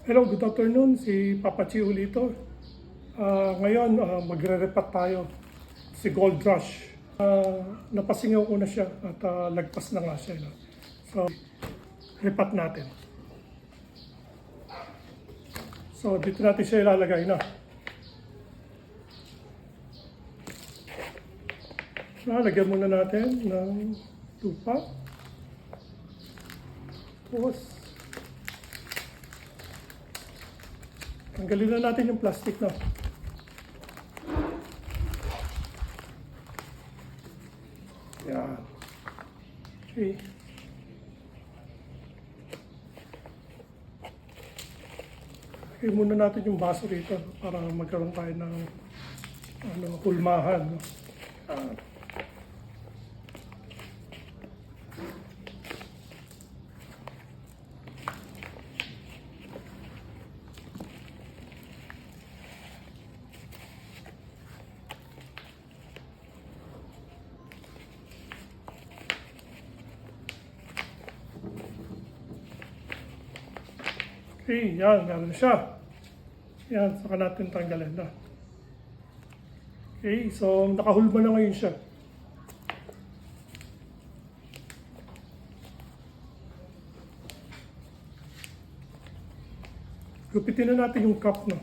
Hello, good afternoon. Si Papa Chi ulito. Ngayon, magre-repat tayo. Si Gold Rush. Napasingaw ko na siya at lagpas na nga siya. No? So, repat natin. So, dito natin siya ilalagay na. Lagyan muna natin ng lupa. Tapos, tanggalin na natin yung plastic na. Yan. Okay. Okay, muna natin yung baso rito para magkaroon tayo ng hulmahan. No? Okay, yan, meron na siya. Yan, saka natin tanggalin na. Okay, so nakahulma na ngayon siya. Gupitin na natin yung cup, no?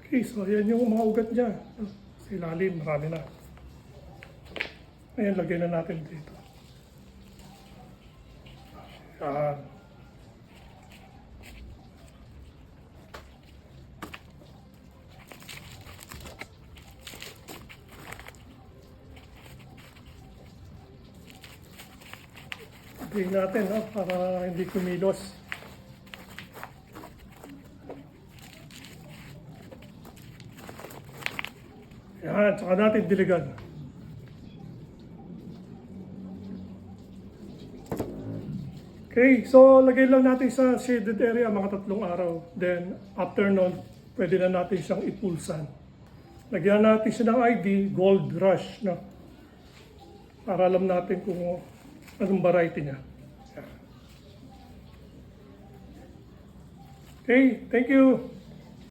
Okay, so yan yung mga ugat niya. Sa ilalim, marami na. Ngayon, lagyan na natin dito. Yan. Lagyan natin para hindi kumilos. Yan, saka natin diligan. Okay, so lagay lang natin sa shaded area mga 3 araw. Then, after nun, pwede na natin siyang ipulsan. Lagyan natin siya ng ID, Gold Rush, no? Para alam natin kung anong variety niya. Okay, thank you.